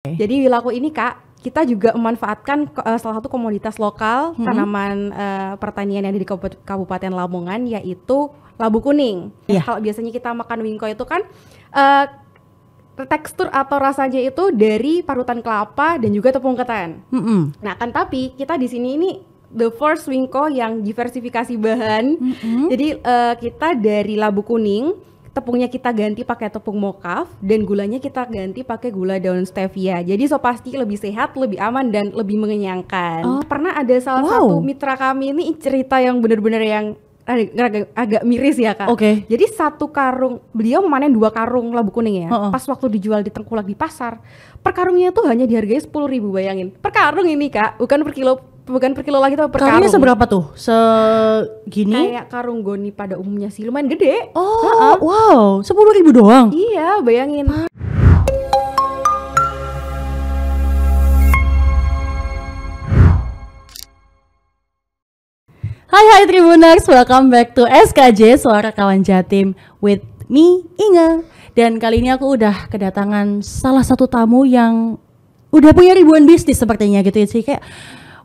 Jadi Wilaku ini Kak, kita juga memanfaatkan salah satu komoditas lokal tanaman pertanian yang ada di Kabupaten Lamongan, yaitu labu kuning. Kalau biasanya kita makan wingko itu kan tekstur atau rasanya itu dari parutan kelapa dan juga tepung ketan. Nah kan tapi kita di sini ini the first wingko yang diversifikasi bahan. Jadi kita dari labu kuning, tepungnya kita ganti pakai tepung mocaf dan gulanya kita ganti pakai gula daun stevia. Jadi so pasti lebih sehat, lebih aman dan lebih mengenyangkan. Pernah ada salah satu mitra kami ini cerita yang benar-benar yang agak miris ya Kak. Jadi satu karung, beliau memanen 2 karung labu kuning ya. Pas waktu dijual di Tengkulak di pasar, per karungnya tuh hanya dihargai 10.000, bayangin. Per karung ini Kak, bukan per kilo lagi, tapi per karung. Karungnya seberapa tuh? Segini? Kayak karung goni pada umumnya sih, lumayan gede. Wow, 10.000 doang? Iya, bayangin. Hai Tribuners, welcome back to SKJ Suara Kawan Jatim with me, Inga. Dan kali ini aku udah kedatangan salah satu tamu yang udah punya ribuan bisnis sepertinya gitu ya sih. Kayak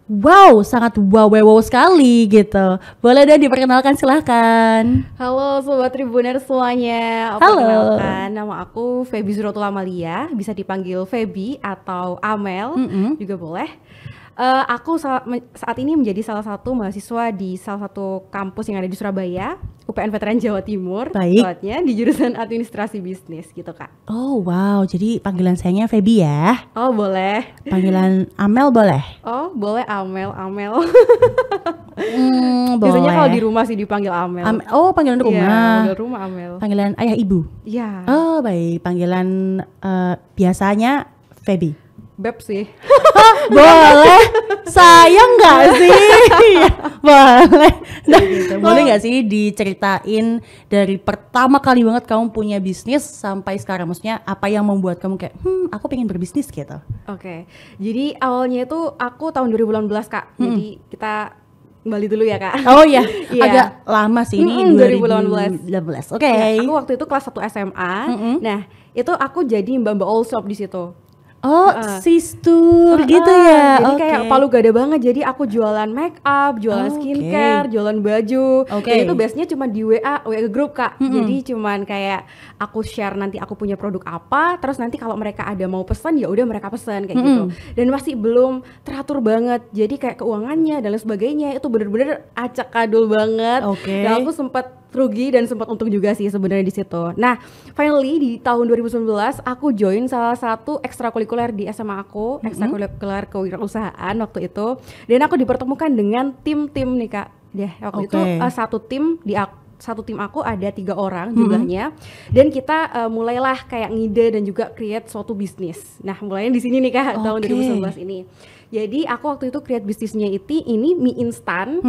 wow, sangat wow sekali gitu. Boleh deh diperkenalkan, silahkan. Halo Sobat Tribuner semuanya. Halo. Perkenalkan, nama aku Feby Zuratul Amalia, bisa dipanggil Feby atau Amel juga boleh. Aku saat ini menjadi salah satu mahasiswa di salah satu kampus yang ada di Surabaya, UPN Veteran Jawa Timur. Tepatnya di jurusan Administrasi Bisnis gitu Kak. Oh wow, jadi panggilan sayangnya Feby ya? Oh boleh. Panggilan Amel boleh? Oh boleh, Amel. Boleh. Biasanya kalau di rumah sih dipanggil Amel. Panggilan rumah. Iya, panggilan rumah Amel. Panggilan ayah ibu? Iya. Oh baik, panggilan biasanya Feby? Beb sih. Boleh, sayang nggak sih? Boleh. Nah, boleh nggak sih diceritain dari pertama kali banget kamu punya bisnis sampai sekarang? Maksudnya apa yang membuat kamu kayak, aku pengen berbisnis gitu? Oke, jadi awalnya itu aku tahun 2018 Kak. Jadi kita kembali dulu ya Kak. Oh iya, agak lama sih ini 2018. Oke. Ya, aku waktu itu kelas 1 SMA. Nah, itu aku jadi mbak-mbak all shop di situ. Sistur gitu ya. Jadi kayak palu gada banget. Jadi aku jualan make up, jualan skincare, jualan baju. Dan itu biasanya cuma di WA group Kak. Jadi cuman kayak aku share nanti aku punya produk apa, terus nanti kalau mereka ada mau pesan ya udah mereka pesan kayak gitu. Dan masih belum teratur banget. Jadi kayak keuangannya dan lain sebagainya itu bener-bener acak kadul banget. Dan aku sempat rugi dan sempat untung juga sih sebenarnya di situ. Nah, finally di tahun 2019 aku join salah satu ekstrakurikuler di SMA aku, ekstrakurikuler kewirausahaan waktu itu. Dan aku dipertemukan dengan tim-tim nih Kak. Waktu itu satu tim aku ada 3 orang jumlahnya, dan kita mulailah kayak ngide dan juga create suatu bisnis. Nah, mulainya di sini nih Kak, tahun 2019 ini. Jadi aku waktu itu create bisnisnya ini mie instan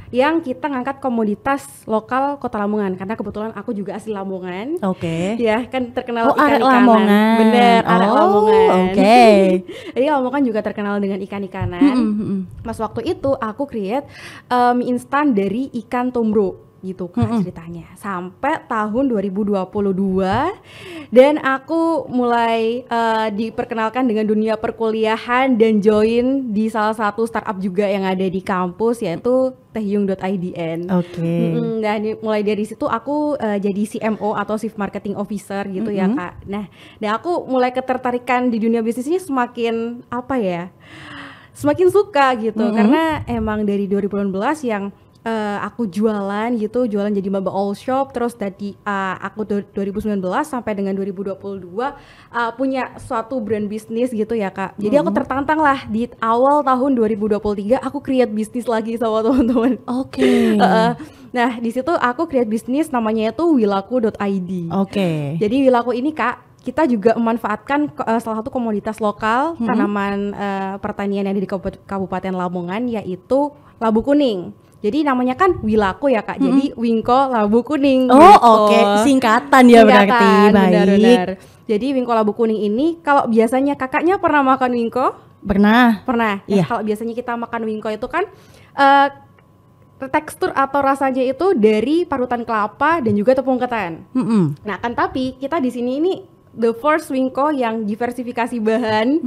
yang kita ngangkat komoditas lokal Kota Lamongan, karena kebetulan aku juga asli Lamongan. Ya kan terkenal ikan-ikanan. Bener, arek Lamongan. Jadi Lamongan juga terkenal dengan ikan-ikanan. Pas waktu itu aku create mie instan dari ikan tombro gitu Kak ceritanya. Sampai tahun 2022 dan aku mulai diperkenalkan dengan dunia perkuliahan dan join di salah satu startup juga yang ada di kampus, yaitu tehyung.idn. Dan mulai dari situ aku jadi CMO atau Chief Marketing Officer gitu ya Kak. Nah, dan aku mulai ketertarikan di dunia bisnis ini semakin semakin suka gitu, karena emang dari 2018 yang aku jualan jadi mbak all shop, terus dari aku 2019 sampai dengan 2022 punya suatu brand bisnis gitu ya Kak. Jadi aku tertantang lah di awal tahun 2023 aku create bisnis lagi sama teman-teman. Nah di situ aku create bisnis namanya itu wilaku.id. Jadi Wilaku ini Kak, kita juga memanfaatkan salah satu komoditas lokal tanaman pertanian yang ada di Kabupaten Lamongan, yaitu labu kuning. Jadi namanya kan Wilaku ya Kak, jadi Wingko Labu Kuning. Singkatan ya berarti. Benar. Jadi Wingko Labu Kuning ini, kalau biasanya kakaknya pernah makan Wingko? Pernah. Ya, kalau biasanya kita makan Wingko itu kan tekstur atau rasanya itu dari parutan kelapa dan juga tepung ketan. Nah kan tapi kita di sini ini the first Wingko yang diversifikasi bahan.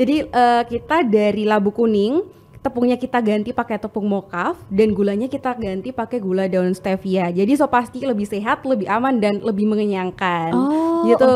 Jadi kita dari labu kuning, tepungnya kita ganti pakai tepung mocaf dan gulanya kita ganti pakai gula daun stevia. Jadi so pasti lebih sehat, lebih aman dan lebih mengenyangkan. Gitu.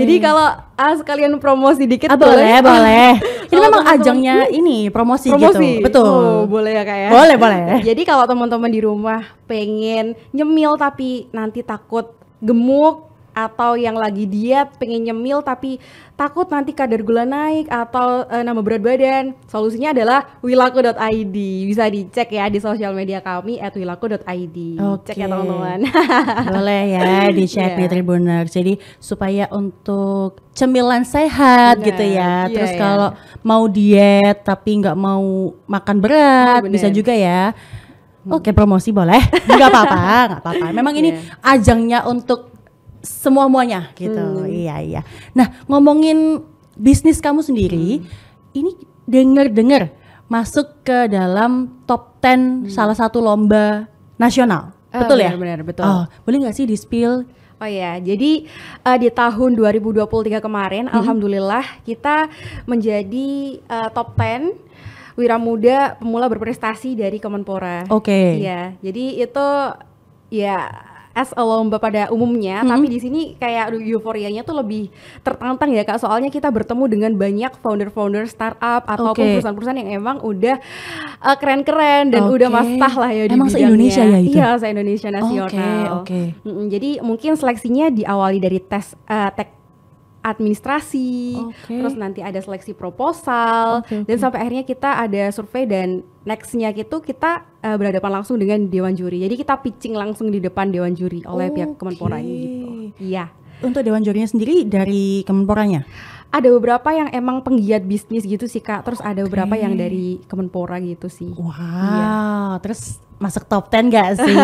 Jadi kalau sekalian promosi dikit boleh. Ini memang ajangnya ini promosi gitu. Betul. Boleh ya Kak ya? Boleh. Jadi kalau teman-teman di rumah pengen nyemil tapi nanti takut gemuk, atau yang lagi diet pengen nyemil tapi takut nanti kadar gula naik atau nambah berat badan, solusinya adalah wilaku.id. Bisa dicek ya di sosial media kami @wilaku.id. Cek ya teman-teman. Boleh ya dicek di Tribuners. Jadi supaya untuk cemilan sehat gitu ya. Terus kalau mau diet tapi nggak mau makan berat bisa juga ya. Oke, promosi boleh. Nggak apa-apa. Memang ini ajangnya untuk semua-muanya gitu. Iya. Nah, ngomongin bisnis kamu sendiri, ini dengar masuk ke dalam top 10 salah satu lomba nasional. Betul ya? Benar, betul. Boleh nggak sih di-spill? Oh ya, jadi di tahun 2023 kemarin, alhamdulillah kita menjadi top 10 wira muda pemula berprestasi dari Kemenpora. Iya, jadi itu ya as a lomba pada umumnya, tapi di sini kayak euforianya tuh lebih tertantang ya Kak, soalnya kita bertemu dengan banyak founder-founder startup ataupun perusahaan-perusahaan yang emang udah keren-keren dan udah mastah lah ya di emang bidangnya. Se-Indonesia ya itu? Iya, se-Indonesia nasional. Jadi mungkin seleksinya diawali dari tes administrasi, terus nanti ada seleksi proposal, dan sampai akhirnya kita ada survei dan nextnya gitu kita berhadapan langsung dengan dewan juri. Jadi kita pitching langsung di depan dewan juri oleh pihak Kemenpora gitu. Iya. Untuk dewan jurinya sendiri dari Kemenporanya? Ada beberapa yang emang penggiat bisnis gitu sih Kak, terus ada beberapa yang dari Kemenpora gitu sih. Terus masuk top 10 gak sih?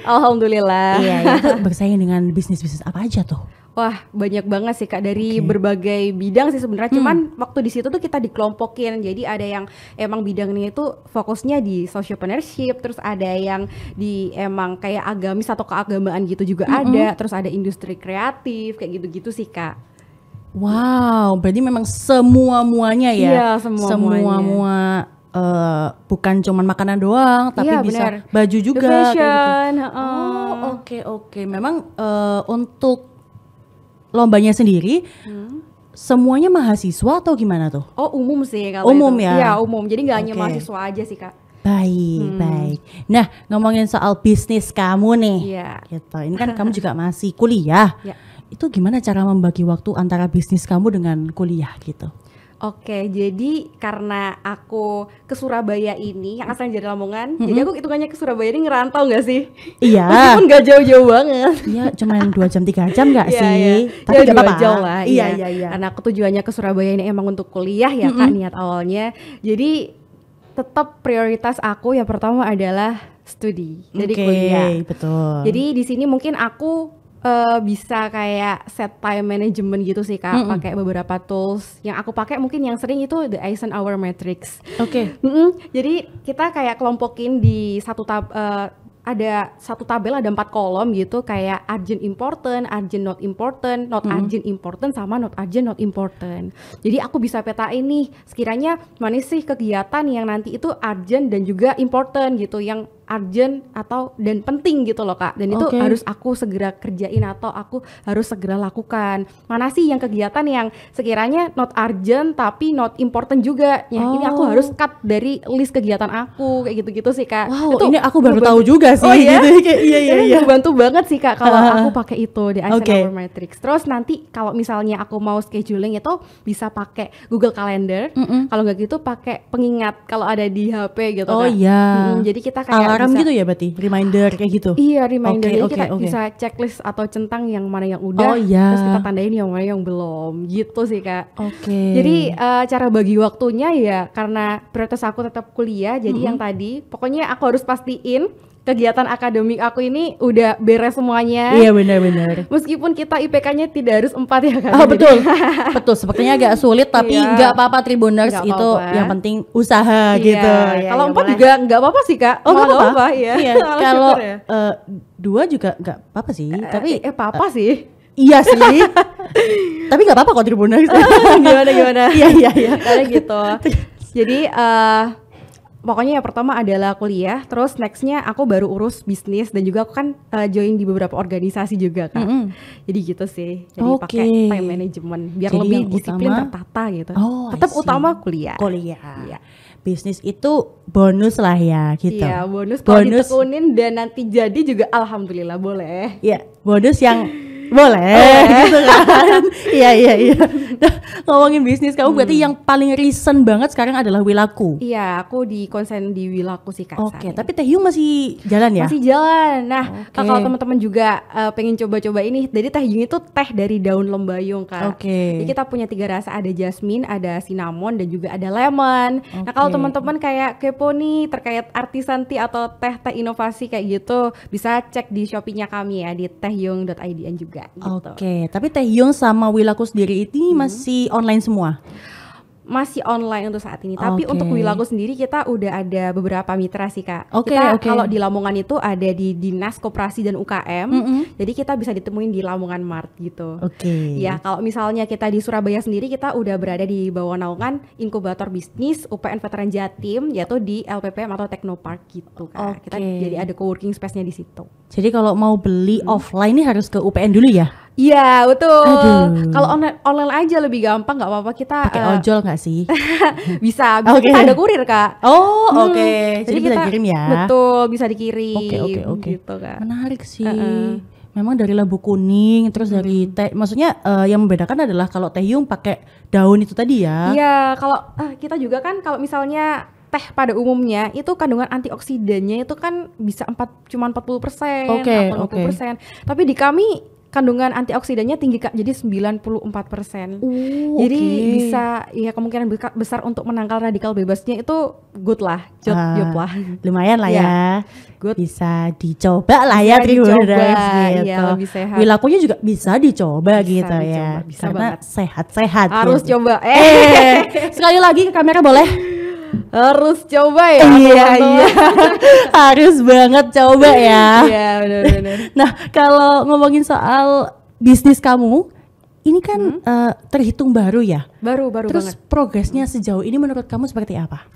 Alhamdulillah. Iya, itu bersaing dengan bisnis-bisnis apa aja tuh? Wah, banyak banget sih Kak, dari berbagai bidang sih sebenarnya. Cuman waktu di situ tuh kita dikelompokin. Jadi ada yang emang bidangnya itu fokusnya di sociopreneurship, terus ada yang di emang kayak agamis atau keagamaan gitu juga ada, terus ada industri kreatif kayak gitu-gitu sih Kak. Wow, berarti memang semua-muanya ya? Iya, semua-muanya. Bukan cuman makanan doang, tapi bisa baju juga. The fashion. Kayak gitu. Oke. Memang untuk lombanya sendiri semuanya mahasiswa atau gimana tuh? Umum sih kalau umum itu. Ya? Iya, umum. Jadi nggak hanya mahasiswa aja sih Kak. Baik. Nah, ngomongin soal bisnis kamu nih. Gitu. Ini kan kamu juga masih kuliah. Itu gimana cara membagi waktu antara bisnis kamu dengan kuliah gitu? Oke, jadi karena aku ke Surabaya ini, yang asalnya dari Lamongan, jadi aku hitungannya ke Surabaya ini ngerantau gak sih? Iya. Meskipun gak jauh-jauh banget. Iya, cuma 2 jam 3 jam gak sih? Iya. Tapi gak apa-apa. Jauh lah. Iya. Karena aku tujuannya ke Surabaya ini emang untuk kuliah ya Kak, niat awalnya. Jadi tetap prioritas aku yang pertama adalah studi, jadi kuliah. Betul. Jadi di sini mungkin aku bisa kayak set time management gitu sih Kak, pakai beberapa tools yang aku pakai. Mungkin yang sering itu the Eisenhower Matrix. Jadi kita kayak kelompokin di ada satu tabel, ada 4 kolom gitu, kayak urgent important, urgent not important, not urgent important, sama not urgent not important. Jadi aku bisa petain nih sekiranya mana sih kegiatan yang nanti itu urgent dan juga important gitu, yang urgent atau dan penting gitu loh Kak, dan itu harus aku segera kerjain atau aku harus segera lakukan. Mana sih yang kegiatan yang sekiranya not urgent tapi not important juga, ya ini aku harus cut dari list kegiatan aku, kayak gitu-gitu sih Kak. Wow, itu ini aku baru tahu juga sih. Gitu. Iya. Bantu banget sih Kak kalau aku pakai itu di Eisenhower Matrix. Terus nanti kalau misalnya aku mau scheduling itu bisa pakai Google Calendar. Kalau nggak gitu pakai pengingat kalau ada di HP gitu Kak. Jadi kita kayak alarm bisa, gitu ya berarti? Reminder kayak gitu? Iya, reminder. Jadi kita bisa checklist atau centang yang mana yang udah, terus kita tandain yang mana yang belum, gitu sih Kak. Jadi cara bagi waktunya ya karena prioritas aku tetap kuliah, jadi yang tadi pokoknya aku harus pastiin kegiatan akademik aku ini udah beres semuanya. Iya, benar-benar. Meskipun kita IPK-nya tidak harus 4 ya Kak. Betul. Sepertinya agak sulit, tapi nggak apa-apa Tribuners, itu yang penting usaha gitu. Kalau 4 juga nggak apa-apa sih Kak. Nggak apa-apa. Iya. Kalau 2 juga nggak apa-apa sih. Tapi apa sih? Iya sih. Tapi nggak apa-apa kok Tribuners. Gimana? Iya. Karena gitu. Jadi pokoknya yang pertama adalah kuliah, terus nextnya aku baru urus bisnis dan juga aku kan join di beberapa organisasi juga Kak. Jadi gitu sih. Jadi pakai time management biar jadi lebih disiplin tertata gitu. Tetap utama kuliah. Iya. Bisnis itu bonus lah ya gitu. Iya, bonus kalau ditekunin dan nanti jadi juga alhamdulillah boleh. Iya, bonus yang boleh gitu kan. Iya. Nah, ngomongin bisnis kamu berarti yang paling recent banget sekarang adalah Wilaku. Iya, aku di konsen di Wilaku sih Kak. Oke, tapi Teh Yung masih jalan ya? Masih jalan. Nah, kalau teman-teman juga pengen coba-coba ini, jadi Teh Yung itu teh dari daun lembayung Kak. Jadi kita punya 3 rasa, ada jasmine, ada cinnamon dan juga ada lemon. Nah, kalau teman-teman kayak kepo nih terkait artisan tea atau teh-teh inovasi kayak gitu, bisa cek di Shopee-nya kami ya di tehyung.id juga. Gitu. Tapi Teh Yung sama Wilaku sendiri ini masih online semua? Masih online untuk saat ini, tapi untuk Wilaku sendiri kita udah ada beberapa mitra sih Kak. Kita kalau di Lamongan itu ada di Dinas Koperasi dan UKM, jadi kita bisa ditemuin di Lamongan Mart gitu. Ya kalau misalnya kita di Surabaya sendiri kita udah berada di bawah naungan Inkubator Bisnis UPN Veteran Jatim, yaitu di LPPM atau Teknopark gitu Kak. Kita jadi ada co-working space-nya di situ. Jadi kalau mau beli offline ini harus ke UPN dulu ya? Iya betul. Kalau online aja lebih gampang, nggak apa-apa kita. Pakai ojol nggak sih? bisa kita ada kurir Kak. Jadi bisa dikirim ya? Betul, bisa dikirim. Oke. Gitu, Kak. Menarik sih. Memang dari labu kuning, terus dari teh. Maksudnya yang membedakan adalah kalau Teh Yung pakai daun itu tadi ya? Iya, kalau kita juga kan kalau misalnya teh pada umumnya itu kandungan antioksidannya itu kan bisa cuma 40%, 50%. Tapi di kami kandungan antioksidannya tinggi Kak, jadi 94%. Jadi bisa ya kemungkinan besar untuk menangkal radikal bebasnya itu good lah, job lah. Lumayan lah ya. Good. Bisa dicoba lah ya Tribuners gitu. Iya, lebih sehat. Wilakunya juga bisa dicoba bisa gitu dicoba, ya. Bisa karena banget. Sehat-sehat. Harus gitu. coba. Sekali lagi ke kamera boleh? Harus coba ya. Iya. Harus banget coba ya. Iya benar. Nah kalau ngomongin soal bisnis kamu, ini kan terhitung baru ya. Baru Terus banget. Progresnya sejauh ini menurut kamu seperti apa?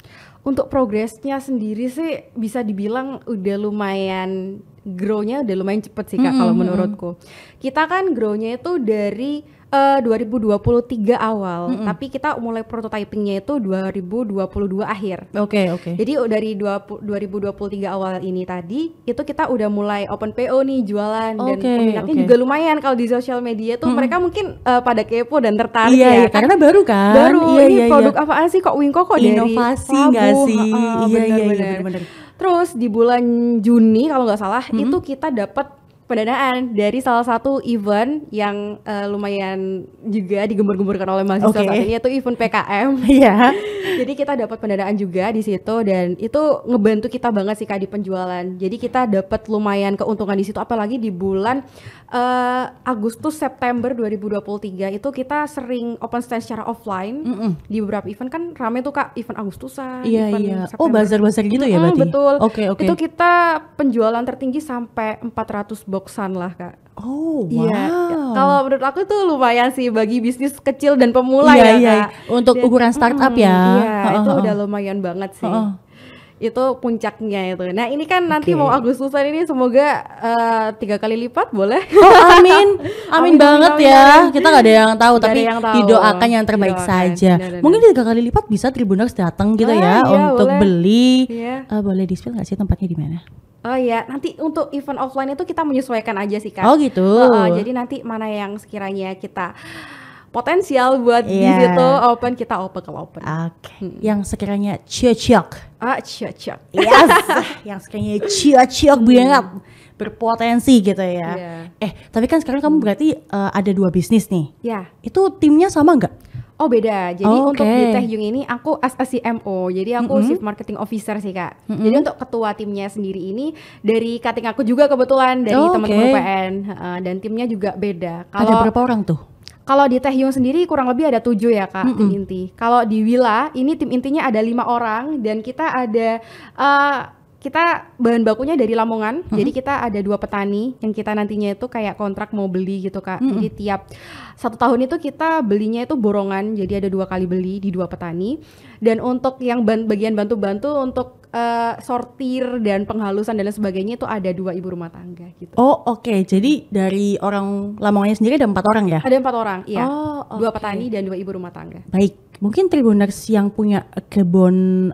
Untuk progresnya sendiri sih bisa dibilang udah lumayan grow-nya udah lumayan cepet sih Kak kalau menurutku. Kita kan grow-nya itu dari 2023 awal, tapi kita mulai prototypingnya itu 2022 akhir. Oke. Jadi dari 2023 awal ini tadi itu kita udah mulai open PO nih jualan dan peminatnya juga lumayan. Kalau di sosial media tuh mereka mungkin pada kepo dan tertarik ya. Karena baru kan. Baru ini produk apaan sih kok Wingko kok inovasi dari nggak sih? Iya benar. Terus di bulan Juni kalau nggak salah itu kita dapat pendanaan dari salah satu event yang lumayan juga digembar-gemborkan oleh mahasiswa saat ini, yaitu event PKM. Iya. Jadi kita dapat pendanaan juga di situ dan itu ngebantu kita banget sih Kak di penjualan. Jadi kita dapat lumayan keuntungan di situ, apalagi di bulan Agustus September 2023 itu kita sering open stand secara offline di beberapa event kan rame tuh Kak, event Agustusan, event September. Bazar-bazar gitu ya berarti? Betul. Oke. Itu kita penjualan tertinggi sampai 400 boxan lah Kak. Wow. Iya. Kalau menurut aku tuh lumayan sih bagi bisnis kecil dan pemula ya Kak. Untuk ukuran startup ya. Iya, itu udah lumayan banget sih. Itu puncaknya itu. Nah ini kan nanti mau Agustusan ini semoga 3 kali lipat boleh. Amin banget ya. Kita gak ada yang tahu tapi didoakan yang terbaik saja. Mungkin 3 kali lipat bisa Tribuners datang gitu ya untuk beli. Boleh di-spill gak sih tempatnya di mana? Oh iya, nanti untuk event offline itu kita menyesuaikan aja sih Kak. Oh gitu. Jadi nanti mana yang sekiranya kita potensial buat di situ open, kita open. Yang sekiranya cocok. Cocok. Yes. Yang sekiranya cocok banget, berpotensi gitu ya. Tapi kan sekarang kamu berarti ada 2 bisnis nih. Ya. Itu timnya sama nggak? Oh beda, jadi untuk di Teh Yung ini aku as a CMO, jadi aku Chief Marketing Officer sih Kak. Jadi untuk ketua timnya sendiri ini dari cutting aku juga kebetulan dari teman-teman UPN dan timnya juga beda. Ada berapa orang tuh? Kalau di Teh Yung sendiri kurang lebih ada 7 ya Kak, tim inti. Kalau di Wila ini tim intinya ada 5 orang dan kita ada kita bahan bakunya dari Lamongan. Jadi kita ada 2 petani yang kita nantinya itu kayak kontrak mau beli gitu Kak. Jadi tiap 1 tahun itu kita belinya itu borongan. Jadi ada 2 kali beli di 2 petani. Dan untuk yang bagian bantu-bantu untuk sortir dan penghalusan dan lain sebagainya itu ada 2 ibu rumah tangga gitu. Oh oke. Jadi dari orang Lamongannya sendiri ada 4 orang ya? Ada 4 orang, iya. Oh, 2 petani dan 2 ibu rumah tangga. Baik, mungkin Tribuners yang punya kebun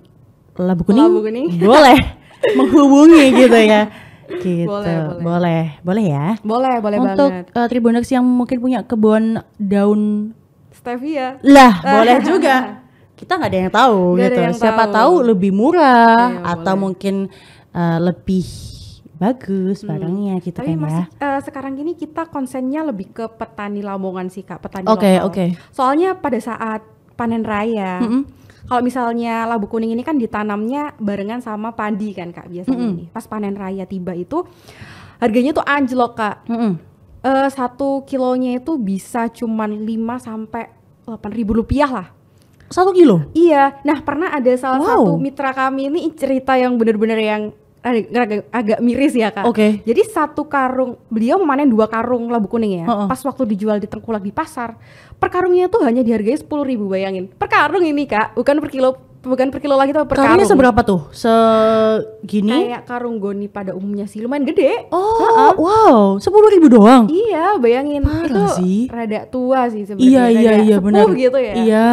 labu kuning, boleh menghubungi gitu ya. Gitu. Boleh ya. Boleh Untuk banget. Tribuners yang mungkin punya kebun daun stevia lah, boleh juga. Kita nggak ada yang tahu gitu. Siapa tahu lebih murah atau mungkin lebih bagus barangnya gitu. Tapi kan masih, ya. sekarang gini kita konsennya lebih ke petani Lamongan sih Kak, petani lokal. Soalnya pada saat panen raya, kalau misalnya labu kuning ini kan ditanamnya barengan sama padi kan Kak biasanya ini. Pas panen raya tiba itu harganya tuh anjlok Kak. 1 kilonya itu bisa cuman 5 sampai 8.000 rupiah lah. 1 kilo? Iya. Nah pernah ada salah satu mitra kami ini cerita yang benar-benar yang agak miris ya Kak. Jadi 1 karung, beliau memanen 2 karung labu kuning ya. Pas waktu dijual di Tengkulak di pasar, per karungnya tuh hanya dihargai 10.000, bayangin. Per karung ini Kak, bukan per kilo lagi tapi per karung. Karungnya seberapa tuh? Segini? Kayak karung goni pada umumnya sih, lumayan gede. Wow, 10.000 doang? Iya, bayangin. Parah itu sih. rada tua sih sebenarnya. Iya benar. Gitu ya. Iya.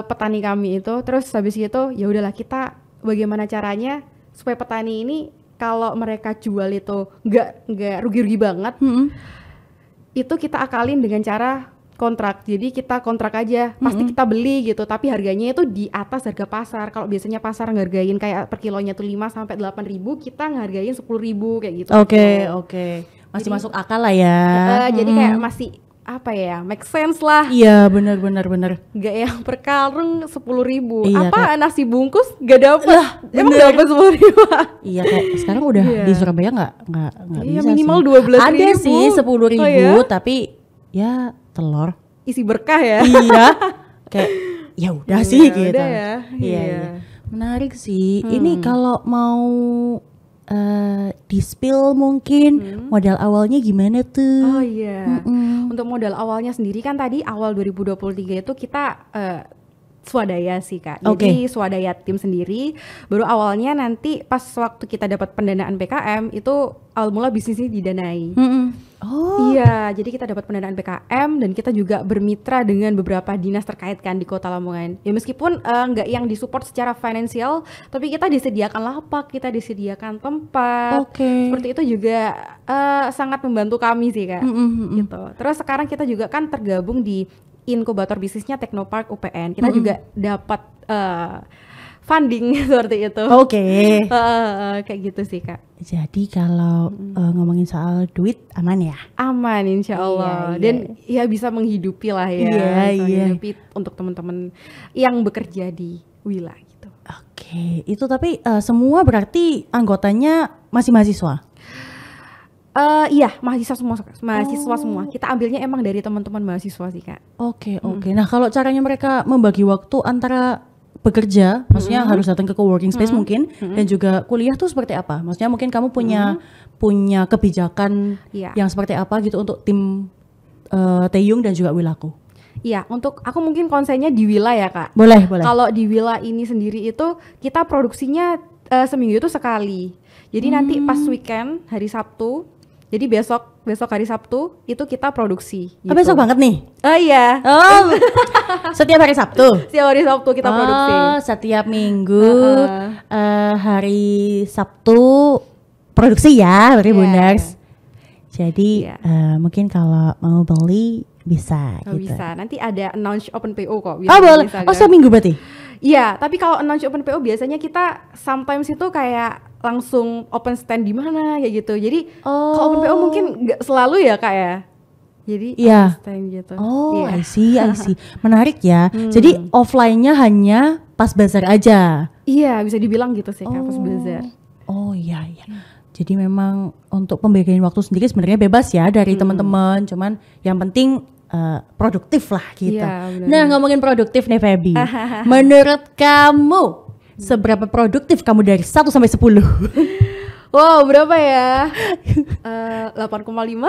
Petani kami itu, terus habis itu ya udahlah kita bagaimana caranya supaya petani ini kalau mereka jual itu nggak rugi-rugi banget, itu kita akalin dengan cara kontrak. Jadi kita kontrak aja, pasti kita beli gitu, tapi harganya itu di atas harga pasar. Kalau biasanya pasar ngehargain kayak per kilonya tuh 5 sampai 8.000, kita ngehargain 10.000 kayak gitu. Oke. Masih masuk akal lah ya. Jadi kayak masih apa ya, make sense lah. Iya benar. Gak yang per karung 10.000. Iya, apa nasi bungkus gak dapet lah, emang dapet 10.000. Iya kayak sekarang udah di Surabaya nggak iya, bisa minimal sih. 12.000. Ada sih 10.000 tapi ya telur isi berkah ya. Iya kayak ya udah sih gitu. Ya. Iya. Menarik sih. Ini kalau mau di-spill mungkin modal awalnya gimana tuh? Oh iya. Untuk modal awalnya sendiri kan tadi awal 2023 itu kita swadaya sih Kak. Jadi swadaya tim sendiri. Baru awalnya nanti pas waktu kita dapat pendanaan PKM itu awal mula bisnisnya didanai. Iya, jadi kita dapat pendanaan PKM dan kita juga bermitra dengan beberapa dinas terkait kan di Kota Lamongan. Ya meskipun nggak yang disupport secara finansial, tapi kita disediakan lapak, kita disediakan tempat. Seperti itu juga sangat membantu kami sih Kak. Gitu. Terus sekarang kita juga kan tergabung di inkubator bisnisnya Teknopark UPN. Kita juga dapat funding seperti itu. Kayak gitu sih Kak. Jadi kalau ngomongin soal duit aman ya? Aman insya Allah. Dan ya bisa menghidupi lah ya. Menghidupi untuk teman-teman yang bekerja di Wila gitu. Itu tapi semua berarti anggotanya masih mahasiswa? Iya, mahasiswa semua. Kita ambilnya emang dari teman-teman mahasiswa sih Kak. Oke. Nah kalau caranya mereka membagi waktu antara bekerja, maksudnya harus datang ke coworking space mungkin, dan juga kuliah tuh seperti apa? Maksudnya mungkin kamu punya kebijakan yang seperti apa gitu untuk tim Taeyong dan juga Wilaku? Iya, untuk aku mungkin konsennya di Wila ya Kak. Boleh. Kalau di Wila ini sendiri itu kita produksinya seminggu itu sekali. Jadi nanti pas weekend hari Sabtu, jadi besok hari Sabtu itu kita produksi. Gitu. Besok banget nih? Iya. Setiap hari Sabtu? Setiap hari Sabtu kita produksi. Setiap minggu hari Sabtu produksi ya, Tribuners. Jadi mungkin kalau mau beli bisa gitu. Bisa. Nanti ada announce open PO kok. Boleh. Setiap minggu berarti? Iya, tapi kalau announce open PO biasanya kita sometimes itu kayak langsung open stand di mana kayak gitu. Jadi kalau open PO mungkin nggak selalu ya Kak ya. Jadi open stand gitu. I see. Menarik ya. Jadi offline-nya hanya pas bazar aja. Iya, bisa dibilang gitu sih Kak, pas bazar. Iya. Jadi memang untuk pembagian waktu sendiri sebenarnya bebas ya dari teman-teman. Cuman yang penting produktif lah gitu. Iya, nah ngomongin produktif nih Feby, menurut kamu seberapa produktif kamu dari 1 sampai 10? Wow, berapa ya? 8,5.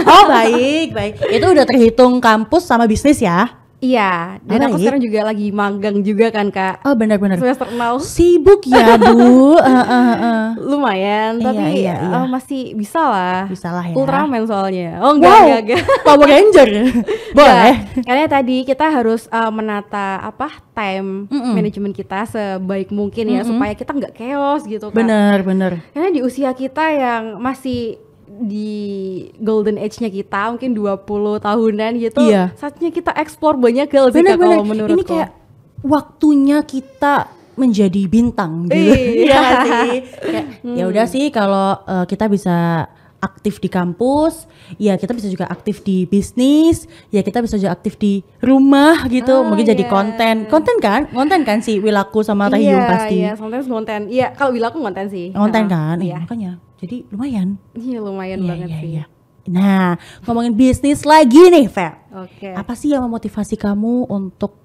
Oh, baik. Itu udah terhitung kampus sama bisnis ya? Iya, dan aku sekarang juga lagi magang juga kan, Kak. Oh, benar-benar. Semester 0. Sibuk ya, Bu. Lumayan, tapi iya. masih bisa lah. Bisa lah ya. Ultraman soalnya. Oh, enggak. Power Ranger. Boleh. Karena tadi kita harus menata time management kita sebaik mungkin ya, supaya kita nggak chaos gitu, Kak. Benar. Karena di usia kita yang masih di golden age-nya kita mungkin 20 tahunan gitu, saatnya kita explore banyak hal sih, Kak, kalau menurutku. Ini kayak waktunya kita menjadi bintang gitu. Iya sih. Ya udah sih, kalau kita bisa aktif di kampus, ya kita bisa juga aktif di bisnis, ya kita bisa juga aktif di rumah gitu, mungkin jadi konten kan si Wilaku sama Tahyung pasti. Iya, sometimes konten. Iya, kalau Wilaku konten sih. Konten kan, makanya. Jadi lumayan. Iya, lumayan banget sih. Iya. Nah, ngomongin bisnis lagi nih, Fer. Oke. Apa sih yang memotivasi kamu untuk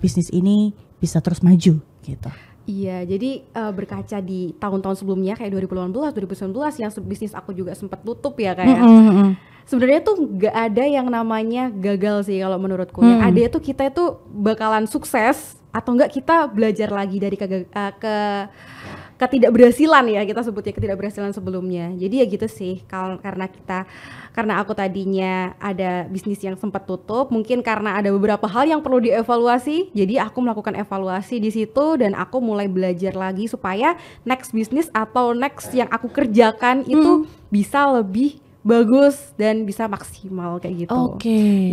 bisnis ini bisa terus maju gitu? Iya, jadi berkaca di tahun-tahun sebelumnya kayak 2018, 2019 yang bisnis aku juga sempat tutup ya kayak. Sebenarnya tuh nggak ada yang namanya gagal sih kalau menurutku. Yang ada itu kita itu bakalan sukses atau enggak kita belajar lagi dari ketidakberhasilan ya, kita sebutnya ketidakberhasilan sebelumnya. Jadi ya gitu sih, karena aku tadinya ada bisnis yang sempat tutup, mungkin karena ada beberapa hal yang perlu dievaluasi, jadi aku melakukan evaluasi di situ dan aku mulai belajar lagi supaya next bisnis atau next yang aku kerjakan itu bisa lebih bagus dan bisa maksimal kayak gitu.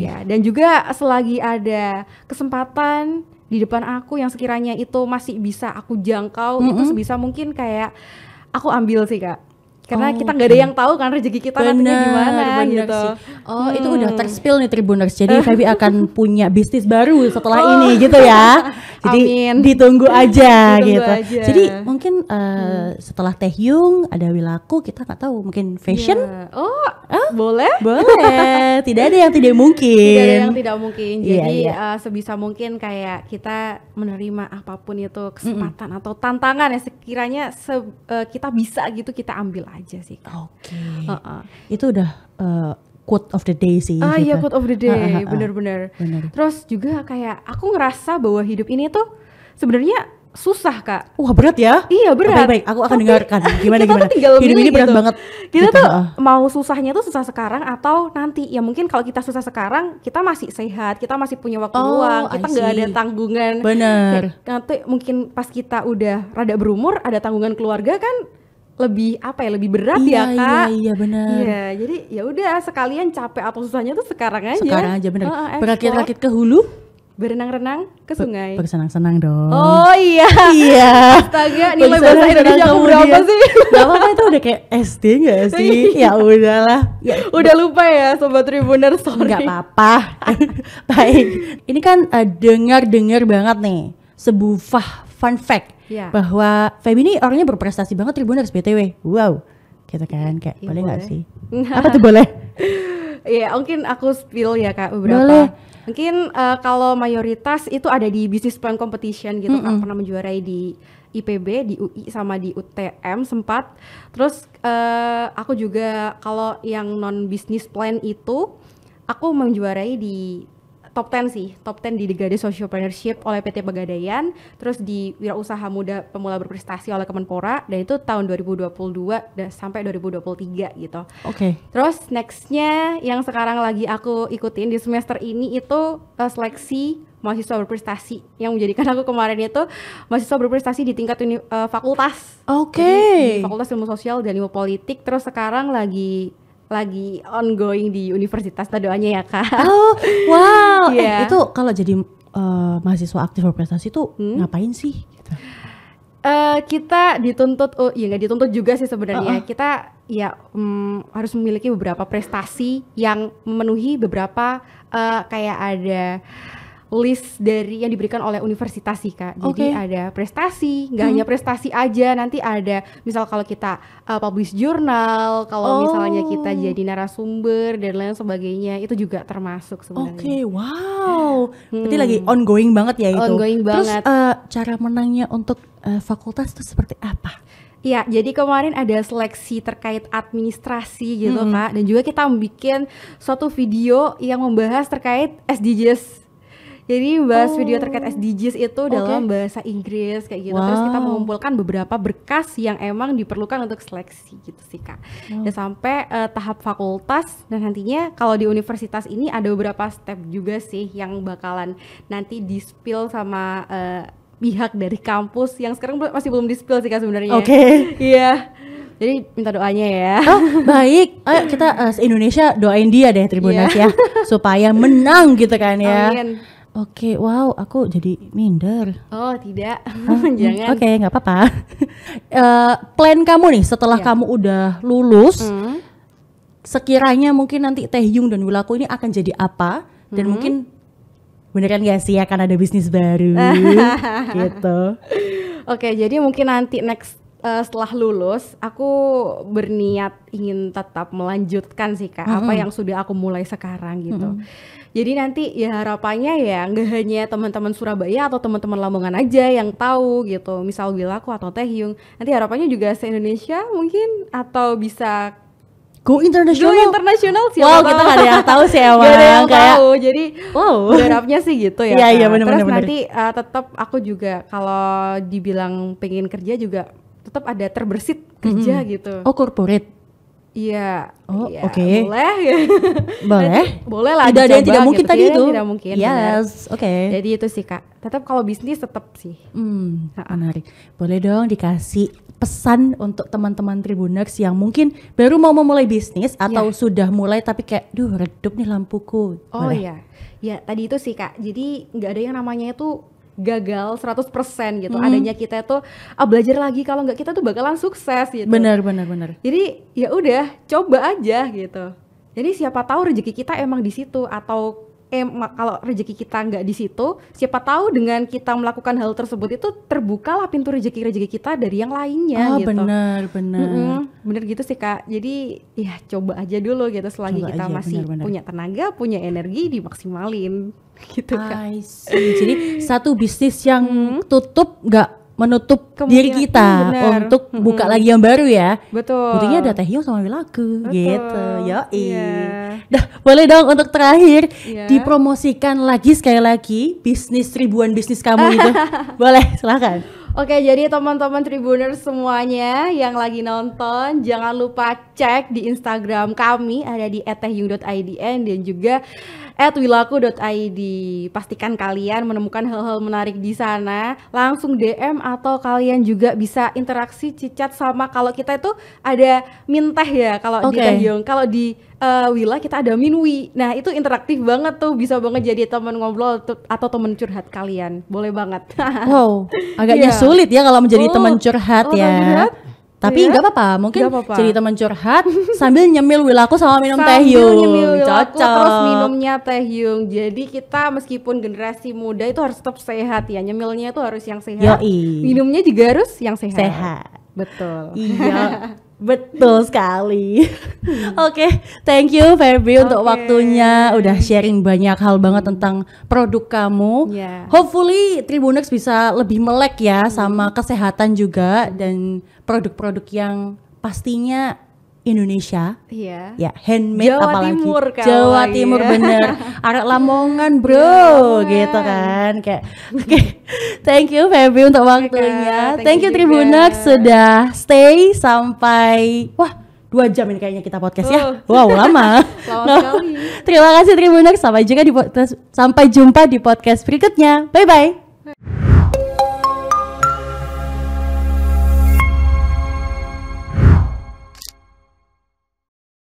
Ya, dan juga selagi ada kesempatan di depan aku yang sekiranya itu masih bisa aku jangkau, itu sebisa mungkin kayak aku ambil sih, Kak. Karena kita nggak ada yang tahu kan rezeki kita nantinya gimana gitu. Itu udah terspill nih Tribuners. Jadi Feby akan punya bisnis baru setelah ini gitu ya. Jadi ditunggu aja gitu. Jadi mungkin setelah Taehyung ada Wilaku, kita nggak tahu, mungkin fashion. Boleh. Tidak ada yang tidak mungkin. Tidak ada yang tidak mungkin. Jadi sebisa mungkin kayak kita menerima apapun itu kesempatan atau tantangan yang sekiranya kita bisa gitu, kita ambil aja sih. Itu udah quote of the day sih. Gitu. Iya, quote of the day, bener-bener. Terus juga kayak aku ngerasa bahwa hidup ini tuh sebenarnya susah, Kak. Wah, berat ya? Iya, berat. Baik, aku akan dengarkan. Gimana? Hidup ini berat banget. Kita tuh mau susahnya tuh susah sekarang atau nanti. Ya mungkin kalau kita susah sekarang, kita masih sehat, kita masih punya waktu luang, kita nggak ada tanggungan. Bener. Nanti mungkin pas kita udah rada berumur, ada tanggungan keluarga kan lebih lebih berat ya, Kak. Iya, benar. Iya, jadi ya udah sekalian capek atau susahnya tuh sekarang aja. Sekarang aja, bener. Berakit-rakit ke hulu, berenang-renang ke sungai. Bersenang-senang dong. Oh iya. Astaga, nilai bahasa Indonesia aku berapa sih? Gak apa-apa, itu udah kayak SD gak sih? Ya udahlah. Udah lupa ya Sobat Tribuners, sorry. Gak apa-apa. Baik. Ini kan dengar banget nih sebuah fun fact bahwa Feby ini orangnya berprestasi banget, Tribuners BTW. Wow. Gitu kan, kayak boleh gak sih? Apa tuh boleh? Iya, mungkin aku spill ya, Kak, beberapa. Boleh. Mungkin kalau mayoritas itu ada di business plan competition gitu, Kak, pernah menjuarai di IPB, di UI sama di UTM sempat. Terus aku juga kalau yang non business plan itu aku menjuarai di top 10 sih, top 10 di Dekade Socialpreneurship oleh PT Pegadaian, terus di Wirausaha Muda Pemula Berprestasi oleh Kemenpora, dan itu tahun 2022 dan sampai 2023 gitu. Terus nextnya yang sekarang lagi aku ikutin di semester ini itu seleksi mahasiswa berprestasi, yang menjadikan aku kemarin itu mahasiswa berprestasi di tingkat fakultas. Di Fakultas Ilmu Sosial dan Ilmu Politik, terus sekarang lagi ongoing di universitas, doanya ya, Kak. Oh, wow. Itu kalau jadi mahasiswa aktif berprestasi tuh ngapain sih? Gitu. Kita dituntut, nggak dituntut juga sih sebenarnya. Kita harus memiliki beberapa prestasi yang memenuhi beberapa kayak ada list dari yang diberikan oleh universitas sih Kak. Jadi ada prestasi, nggak hanya prestasi aja, nanti ada misal kalau kita publish jurnal, kalau misalnya kita jadi narasumber dan lain sebagainya, itu juga termasuk sebenarnya. Wow. Berarti lagi ongoing banget ya itu. Ongoing banget. Terus cara menangnya untuk fakultas itu seperti apa? Iya, jadi kemarin ada seleksi terkait administrasi gitu Kak, dan juga kita bikin suatu video yang membahas terkait SDGs. Jadi membahas video terkait SDGs itu dalam bahasa Inggris kayak gitu. Terus kita mengumpulkan beberapa berkas yang emang diperlukan untuk seleksi gitu sih Kak. Dan sampai tahap fakultas, dan nantinya kalau di universitas ini ada beberapa step juga sih yang bakalan nanti di-spill sama pihak dari kampus yang sekarang masih belum di-spill sih Kak sebenarnya. Iya. Jadi minta doanya ya. Baik, ayo kita se-Indonesia doain dia deh Tribuners ya, supaya menang gitu kan ya. Amin. Wow, aku jadi minder. Oh tidak, jangan. Nggak apa-apa. Plan kamu nih setelah kamu udah lulus, sekiranya mungkin nanti Tae Hyung dan Wilaku ini akan jadi apa? Dan mungkin beneran gak sih akan ada bisnis baru gitu. Jadi mungkin nanti next setelah lulus aku berniat ingin tetap melanjutkan sih Kak apa yang sudah aku mulai sekarang gitu. Jadi nanti ya harapannya ya nggak hanya teman-teman Surabaya atau teman-teman Lamongan aja yang tahu gitu, misal Wilaku atau Tae Hyung, nanti harapannya juga se-Indonesia mungkin, atau bisa go internasional sih. Wow, kita gak ada yang tahu sih emang. Gak ada yang tahu, jadi berharapnya sih gitu ya. Iya bener. Terus nanti tetap aku juga kalau dibilang pengen kerja juga tetap ada terbersit kerja gitu. Corporate. Iya. Boleh lah. Tidak ada yang tidak mungkin gitu. Tadi itu. Tidak mungkin. Yes, Jadi itu sih Kak. Tetap kalau bisnis tetap sih. Menarik. Boleh dong dikasih pesan untuk teman-teman Tribuners yang mungkin baru mau memulai bisnis atau sudah mulai tapi kayak, redup nih lampuku. Boleh? Ya tadi itu sih Kak. Jadi nggak ada yang namanya itu gagal 100% gitu. Adanya kita itu belajar lagi, kalau nggak kita tuh bakalan sukses gitu. Benar. Jadi ya udah coba aja gitu. Jadi siapa tahu rezeki kita emang di situ, atau kalau rezeki kita nggak di situ, siapa tahu dengan kita melakukan hal tersebut itu terbukalah pintu rezeki kita dari yang lainnya gitu. Bener gitu sih Kak. Jadi ya coba aja dulu gitu, selagi kita masih punya tenaga, punya energi, dimaksimalin gitu Kak. Jadi satu bisnis yang tutup nggak menutup diri kita untuk buka lagi yang baru ya. Betul. Buktinya ada Tae Hyung sama Wilaku gitu. Dah, boleh dong untuk terakhir dipromosikan lagi sekali lagi bisnis ribuan bisnis kamu itu. Boleh, silakan. Jadi teman-teman Tribuners semuanya yang lagi nonton, jangan lupa cek di Instagram kami, ada di @taehyung.idn dan juga @wilaku.id. Pastikan kalian menemukan hal-hal menarik di sana. Langsung DM atau kalian juga bisa interaksi cicat sama, kalau kita itu ada min teh ya kalau di Tae Hyung. Kalau di Wila kita ada Minwi. Nah, itu interaktif banget tuh, bisa banget jadi teman ngobrol atau teman curhat kalian. Boleh banget. Wow, agaknya sulit ya kalau menjadi teman curhat ya. Tapi nggak apa-apa, mungkin jadi teman curhat sambil nyemil Wilaku sama minum Tae Hyung. Cocok. Terus minumnya Tae Hyung. Jadi kita meskipun generasi muda itu harus tetap sehat ya. Nyemilnya itu harus yang sehat. Minumnya juga harus yang sehat. Betul. Iya. Betul sekali. Thank you Febri untuk waktunya, udah sharing banyak hal banget tentang produk kamu. Hopefully Tribuners bisa lebih melek ya sama kesehatan juga dan produk-produk yang pastinya Indonesia. Ya, handmade. Jawa apalagi Timur, Jawa Timur bener. Arek Lamongan bro, gitu kan. Kayak thank you Febri untuk waktunya. Thank you Tribuners sudah stay sampai 2 jam ini kayaknya kita podcast ya. Wow, lama. Terima kasih Tribuners, sampai jumpa di podcast berikutnya. Bye bye.